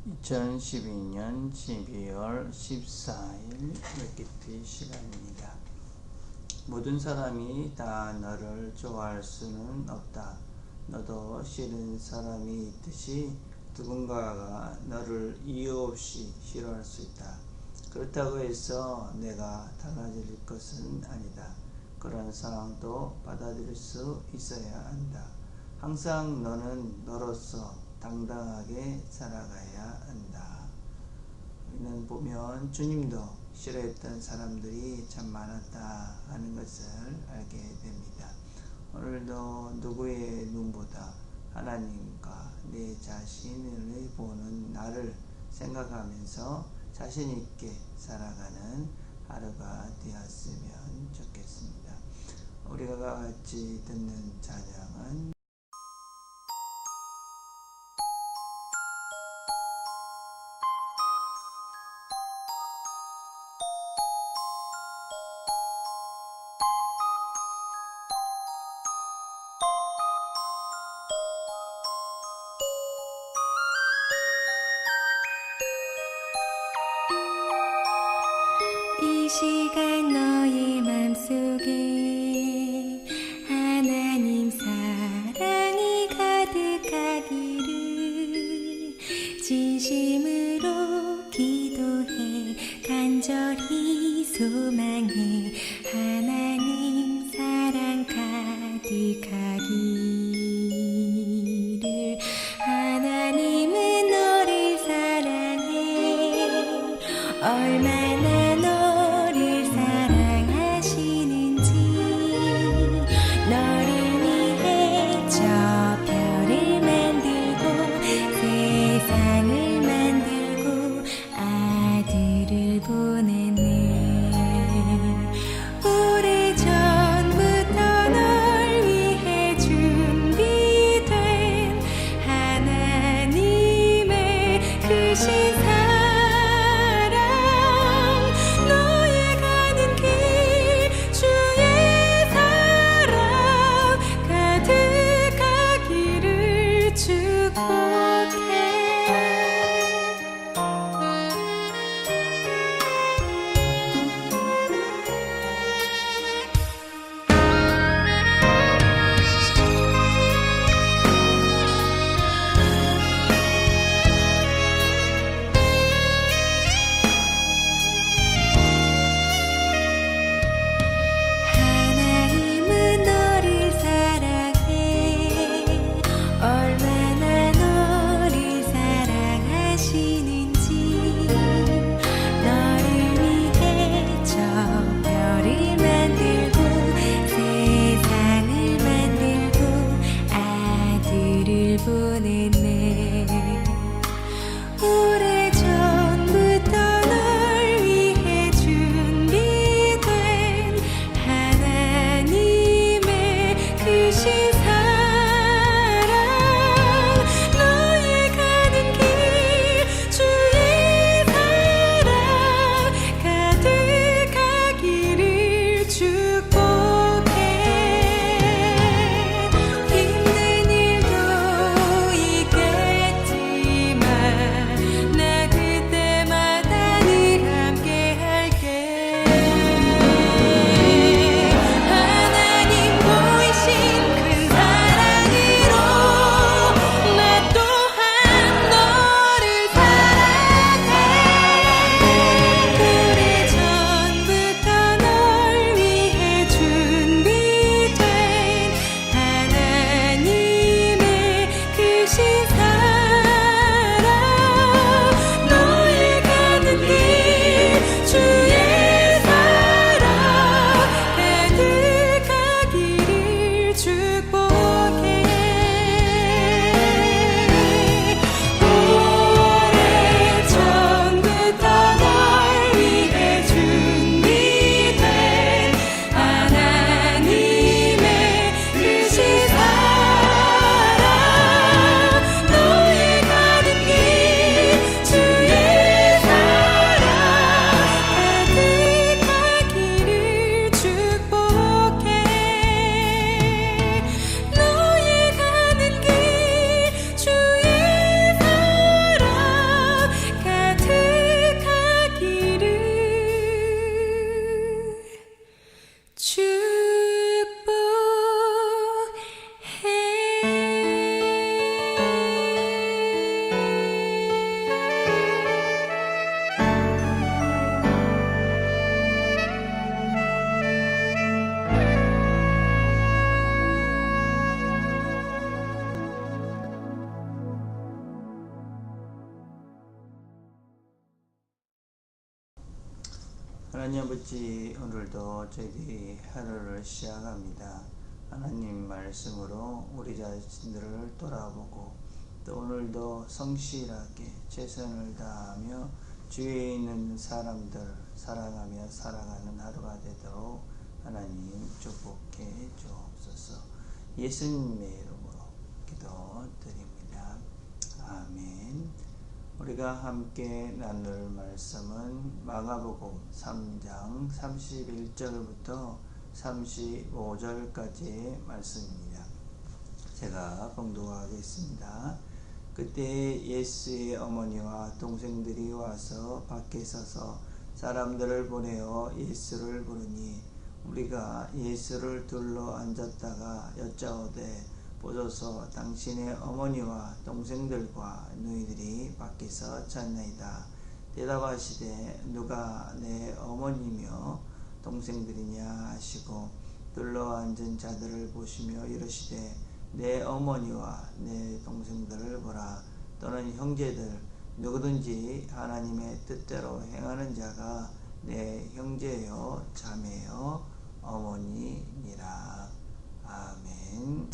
2012년 12월 14일 레키트 시간입니다. 모든 사람이 다 너를 좋아할 수는 없다. 너도 싫은 사람이 있듯이 누군가가 너를 이유 없이 싫어할 수 있다. 그렇다고 해서 내가 달라질 것은 아니다. 그런 상황도 받아들일 수 있어야 한다. 항상 너는 너로서 당당하게 살아가야 한다. 우리는 보면 주님도 싫어했던 사람들이 참 많았다 하는 것을 알게 됩니다. 오늘도 누구의 눈보다 하나님과 내 자신을 보는 나를 생각하면서 자신 있게 살아가는 하루가 되었으면 좋겠습니다. 우리가 같이 듣는 찬양은 이 시간 너의 맘속에 하나님 사랑이 가득하기를 진심으로 기도해 간절히 소망해 하나님 사랑 가득하기를. 하나님은 너를 사랑해 얼마나 너를 사랑하시는지. 너를 위해 저 별을 만들고 세상을 만들고 아들을 보냈네. 오래전부터 널 위해 준비된 하나님의 크신 사랑, 너의 가는 길 주의 사랑 가득하기를 축복해. 하나님은 너를 사랑해 얼마나 너를 사랑하시는지. 너를 위해 저 별을 만들고 세상을 만들고 아들을 보냈네. 오래전부터 널 위해 준비된 하나님의 크신 사랑, 너의 가는 길 주의 사랑 가득하기를 축복해. 힘든 일도 있겠지만 하나님 아버지, 오늘도 저희들이 하루를 시작합니다. 하나님 말씀으로 우리 자신들을 돌아보고 또 오늘도 성실하게 최선을 다하며 주위에 있는 사람들 사랑하며 살아가는 하루가 되도록 하나님 축복해 주옵소서. 예수님의 이름으로 기도드립니다. 아멘. 우리가 함께 나눌 말씀은 마가복음 3장 31절부터 35절까지의 말씀입니다. 제가 봉독하겠습니다. 그때 예수의 어머니와 동생들이 와서 밖에 서서 사람들을 보내어 예수를 부르니 우리가 예수를 둘러 앉았다가 여짜오되 보소서 당신의 어머니와 동생들과 너희들이 밖에서 찾나이다. 대답하시되 누가 내 어머니며 동생들이냐 하시고 둘러 앉은 자들을 보시며 이르시되 내 어머니와 내 동생들을 보라. 또는 형제들 누구든지 하나님의 뜻대로 행하는 자가 내 형제요 자매요 어머니니라. 아멘.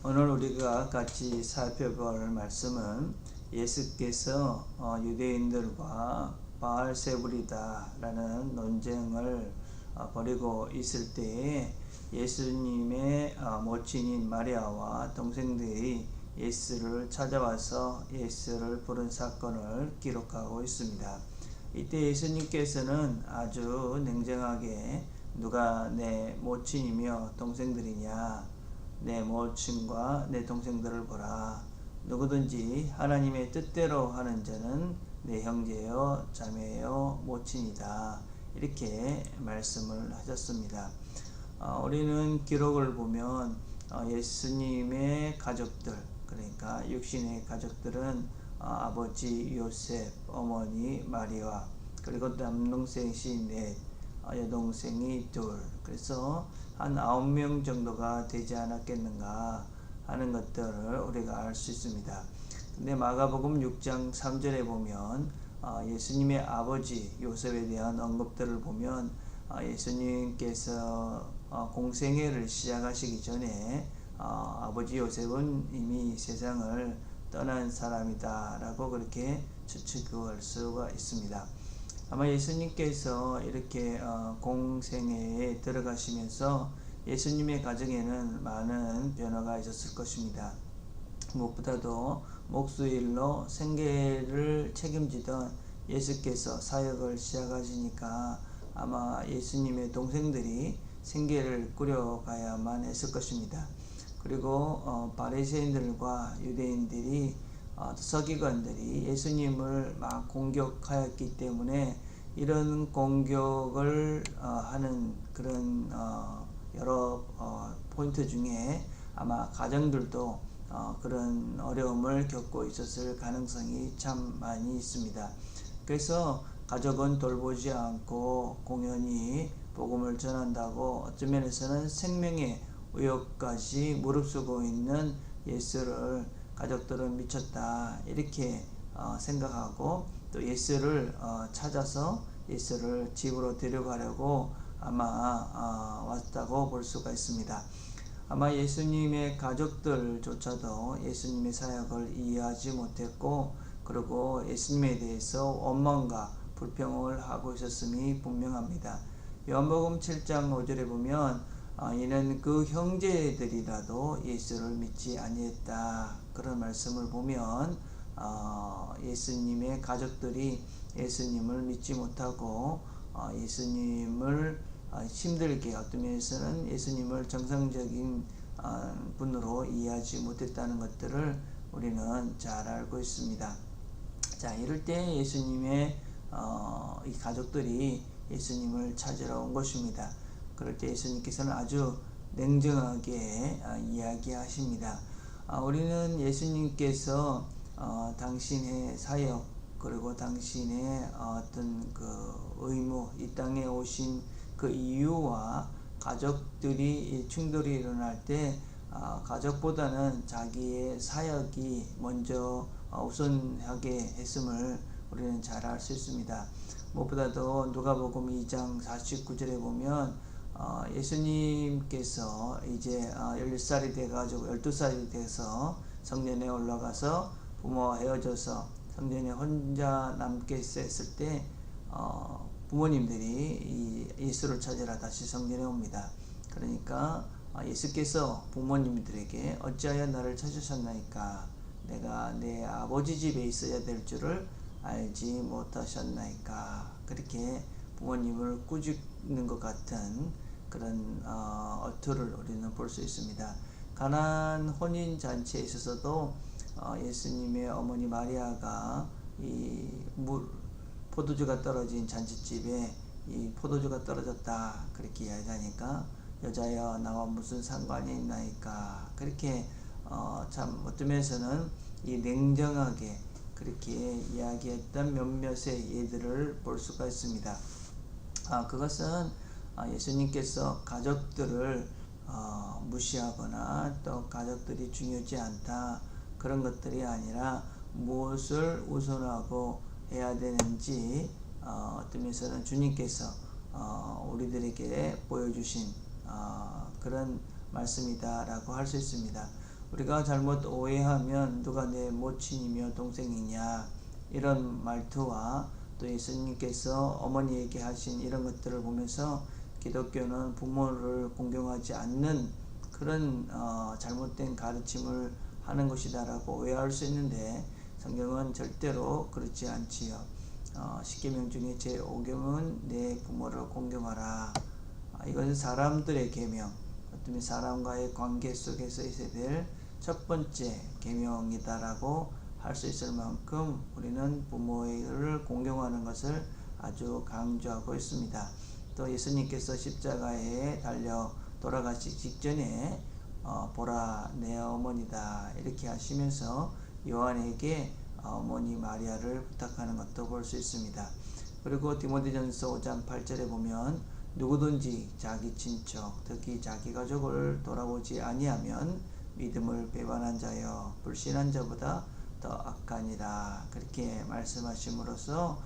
오늘 우리가 같이 살펴볼 말씀은 예수께서 유대인들과 바알세불이다라는 논쟁을 벌이고 있을 때에 예수님의 모친인 마리아와 동생들이 예수를 찾아와서 예수를 부른 사건을 기록하고 있습니다. 이때 예수님께서는 아주 냉정하게 누가 내 모친이며 동생들이냐, 내 모친과 내 동생들을 보라. 누구든지 하나님의 뜻대로 하는 자는 내 형제요 자매요 모친이다. 이렇게 말씀을 하셨습니다. 우리는 기록을 보면 예수님의 가족들, 그러니까 육신의 가족들은 아버지 요셉, 어머니 마리아, 그리고 남동생이 넷, 여동생이 둘, 그래서 한 9명 정도가 되지 않았겠는가 하는 것들을 우리가 알 수 있습니다. 근데 마가복음 6장 3절에 보면 예수님의 아버지 요셉에 대한 언급들을 보면 예수님께서 공생애를 시작하시기 전에 아버지 요셉은 이미 세상을 떠난 사람이다 라고 그렇게 추측할 수가 있습니다. 아마 예수님께서 이렇게 공생애에 들어가시면서 예수님의 가정에는 많은 변화가 있었을 것입니다. 무엇보다도 목수일로 생계를 책임지던 예수께서 사역을 시작하시니까 아마 예수님의 동생들이 생계를 꾸려가야만 했을 것입니다. 그리고 바리새인들과 유대인들이 서기관들이 예수님을 막 공격하였기 때문에 이런 공격을 하는 그런 여러 포인트 중에 아마 가정들도 그런 어려움을 겪고 있었을 가능성이 참 많이 있습니다. 그래서 가족은 돌보지 않고 공연히 복음을 전한다고 어떤 면에서는 생명의 위협까지 무릅쓰고 있는 예수를 가족들은 미쳤다 이렇게 생각하고 또 예수를 찾아서 예수를 집으로 데려가려고 아마 왔다고 볼 수가 있습니다. 아마 예수님의 가족들조차도 예수님의 사역을 이해하지 못했고 그리고 예수님에 대해서 원망과 불평을 하고 있었음이 분명합니다. 요한복음 7장 5절에 보면 이는 그 형제들이라도 예수를 믿지 아니했다 그런 말씀을 보면 예수님의 가족들이 예수님을 믿지 못하고 예수님을 힘들게 어떤 면에서는 예수님을 정상적인 분으로 이해하지 못했다는 것들을 우리는 잘 알고 있습니다. 자, 이럴 때 예수님의 이 가족들이 예수님을 찾으러 온 것입니다. 그럴 때 예수님께서는 아주 냉정하게 이야기하십니다. 우리는 예수님께서 당신의 사역 그리고 당신의 어떤 그 의무, 이 땅에 오신 그 이유와 가족들이 충돌이 일어날 때 가족보다는 자기의 사역이 먼저 우선하게 했음을 우리는 잘 알 수 있습니다. 무엇보다도 누가복음 2장 49절에 보면 예수님께서 이제 11살이 돼가지고 12살이 돼서 성전에 올라가서 부모와 헤어져서 성전에 혼자 남게 했을 때 부모님들이 이 예수를 찾으러 다시 성전에 옵니다. 그러니까 예수께서 부모님들에게 어찌하여 나를 찾으셨나이까? 내가 내 아버지 집에 있어야 될 줄을 알지 못하셨나이까? 그렇게 부모님을 꾸짖는 것 같은 그런 어투를 우리는 볼 수 있습니다. 가나안 혼인 잔치에 있어서도 예수님의 어머니 마리아가 이 포도주가 떨어진 잔치집에 이 포도주가 떨어졌다 그렇게 이야기하니까 여자여 나와 무슨 상관이 있나이까? 그렇게 참 어떤 면에서는 이 냉정하게 그렇게 이야기했던 몇몇의 예들을 볼 수가 있습니다. 그것은 예수님께서 가족들을 무시하거나 또 가족들이 중요하지 않다 그런 것들이 아니라 무엇을 우선하고 해야 되는지 어떤 면에서는 주님께서 우리들에게 보여주신 그런 말씀이다라고 할 수 있습니다. 우리가 잘못 오해하면 누가 내 모친이며 동생이냐 이런 말투와 또 예수님께서 어머니에게 하신 이런 것들을 보면서 기독교는 부모를 공경하지 않는 그런 잘못된 가르침을 하는 것이다라고 오해할 수 있는데 성경은 절대로 그렇지 않지요. 10계명 중에 제5계명은 내 부모를 공경하라. 이것은 사람들의 계명, 어쩌면 사람과의 관계 속에서 있어야 될 첫 번째 계명이다라고 할 수 있을 만큼 우리는 부모를 공경하는 것을 아주 강조하고 있습니다. 또 예수님께서 십자가에 달려 돌아가시기 직전에 보라 내 어머니다 이렇게 하시면서 요한에게 어머니 마리아를 부탁하는 것도 볼 수 있습니다. 그리고 디모데전서 5장 8절에 보면 누구든지 자기 친척 특히 자기 가족을 돌아보지 아니하면 믿음을 배반한 자여 불신한 자보다 더 악하니라 그렇게 말씀하심으로써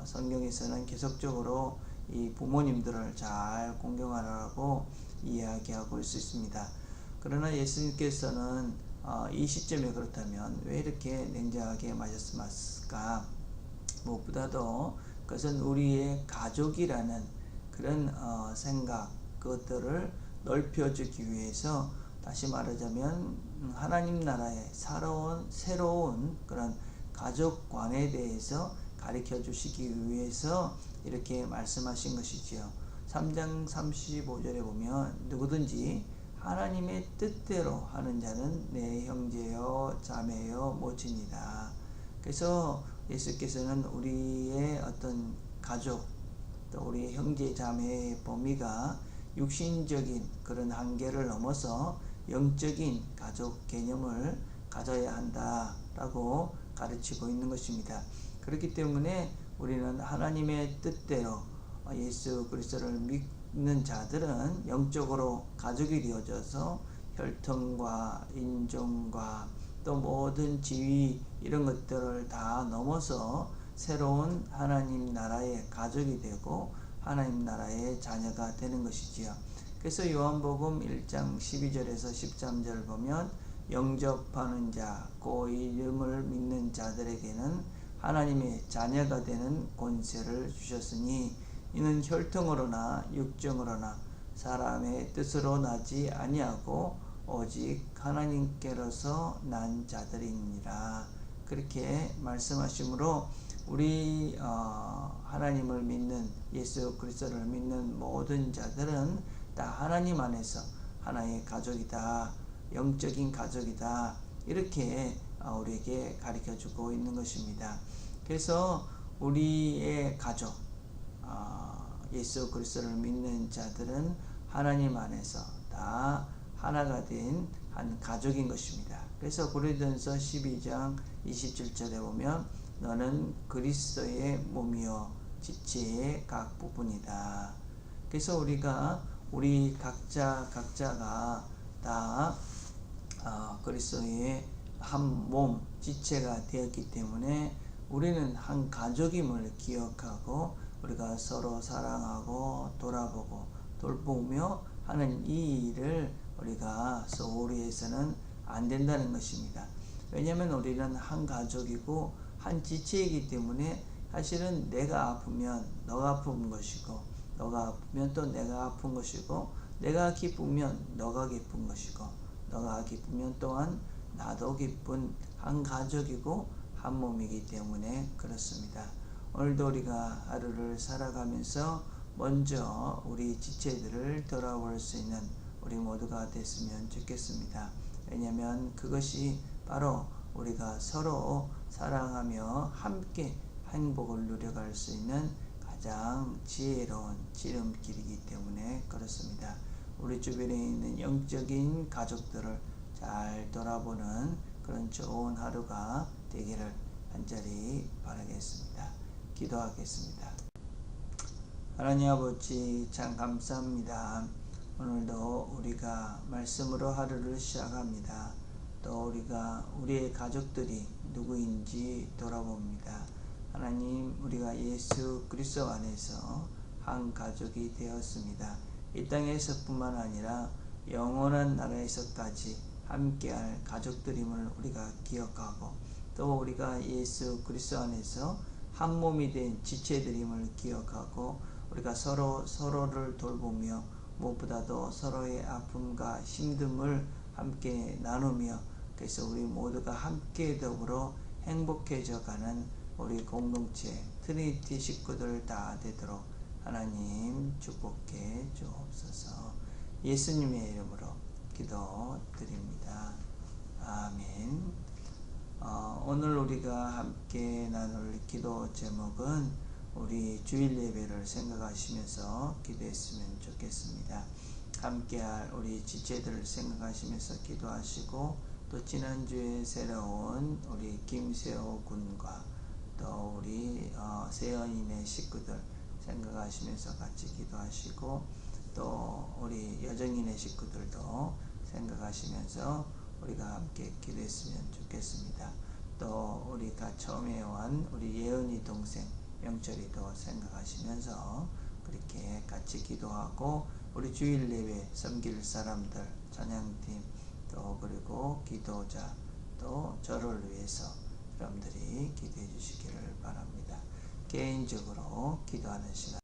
성경에서는 계속적으로 이 부모님들을 잘 공경하라고 이야기하고 있습니다. 그러나 예수님께서는 이 시점에 그렇다면 왜 이렇게 냉정하게 말씀하셨을까? 무엇보다도 그것은 우리의 가족이라는 그런 생각 그것들을 넓혀주기 위해서 다시 말하자면 하나님 나라의 새로운 그런 가족관에 대해서 가르쳐 주시기 위해서 이렇게 말씀하신 것이지요. 3장 35절에 보면 누구든지 하나님의 뜻대로 하는 자는 내 형제여 자매여 모친이다. 그래서 예수께서는 우리의 어떤 가족 또 우리 형제 자매의 범위가 육신적인 그런 한계를 넘어서 영적인 가족 개념을 가져야 한다라고 가르치고 있는 것입니다. 그렇기 때문에 우리는 하나님의 뜻대로 예수 그리스도를 믿는 자들은 영적으로 가족이 되어져서 혈통과 인종과 또 모든 지위 이런 것들을 다 넘어서 새로운 하나님 나라의 가족이 되고 하나님 나라의 자녀가 되는 것이지요. 그래서 요한복음 1장 12절에서 13절 보면 영접하는 자, 그 이름을 믿는 자들에게는 하나님의 자녀가 되는 권세를 주셨으니 이는 혈통으로나 육정으로나 사람의 뜻으로 나지 아니하고 오직 하나님께로서 난 자들이니라. 그렇게 말씀하시므로 우리 하나님을 믿는 예수 그리스도를 믿는 모든 자들은 다 하나님 안에서 하나의 가족이다, 영적인 가족이다 이렇게 우리에게 가르쳐주고 있는 것입니다. 그래서 우리의 가족 예수 그리스도를 믿는 자들은 하나님 안에서 다 하나가 된 한 가족인 것입니다. 그래서 고린도전서 12장 27절에 보면 너는 그리스도의 몸이요 지체의 각 부분이다. 그래서 우리 각자가 다 그리스도의 한 몸 지체가 되었기 때문에 우리는 한 가족임을 기억하고 우리가 서로 사랑하고 돌아보고 돌보며 하는 이 일을 우리가 소홀히 해서는 안 된다는 것입니다. 왜냐하면 우리는 한 가족이고 한 지체이기 때문에 사실은 내가 아프면 너가 아픈 것이고 너가 아프면 또 내가 아픈 것이고 내가 기쁘면 너가 기쁜 것이고 너가 기쁘면 또한 나도 기쁜 한 가족이고 한 몸이기 때문에 그렇습니다. 오늘도 우리가 하루를 살아가면서 먼저 우리 지체들을 돌아볼 수 있는 우리 모두가 됐으면 좋겠습니다. 왜냐하면 그것이 바로 우리가 서로 사랑하며 함께 행복을 누려갈 수 있는 가장 지혜로운 지름길이기 때문에 그렇습니다. 우리 주변에 있는 영적인 가족들을 잘 돌아보는 그런 좋은 하루가 되기를 간절히 바라겠습니다. 기도하겠습니다. 하나님 아버지 참 감사합니다. 오늘도 우리가 말씀으로 하루를 시작합니다. 또 우리가 우리의 가족들이 누구인지 돌아봅니다. 하나님 우리가 예수 그리스도 안에서 한 가족이 되었습니다. 이 땅에서뿐만 아니라 영원한 나라에서까지 함께할 가족들임을 우리가 기억하고 또 우리가 예수 그리스도 안에서 한 몸이 된 지체들임을 기억하고 우리가 서로를 돌보며 무엇보다도 서로의 아픔과 힘듦을 함께 나누며 그래서 우리 모두가 함께 더불어 행복해져 가는 우리 공동체 트리니티 식구들 다 되도록 하나님 축복해 주옵소서. 예수님의 이름으로 기도드립니다. 아멘. 오늘 우리가 함께 나눌 기도 제목은 우리 주일 예배를 생각하시면서 기도했으면 좋겠습니다. 함께할 우리 지체들을 생각하시면서 기도하시고 또 지난주에 새로운 우리 김세호 군과 또 우리 세연인의 식구들 생각하시면서 같이 기도하시고 또 우리 여정인의 식구들도 생각하시면서 우리가 함께 기도했으면 좋겠습니다. 또 우리가 처음에 온 우리 예은이 동생 명철이도 생각하시면서 그렇게 같이 기도하고 우리 주일 예배 섬길 사람들 찬양팀 또 그리고 기도자 또 저를 위해서 여러분들이 기도해 주시기를 바랍니다. 개인적으로 기도하는 시간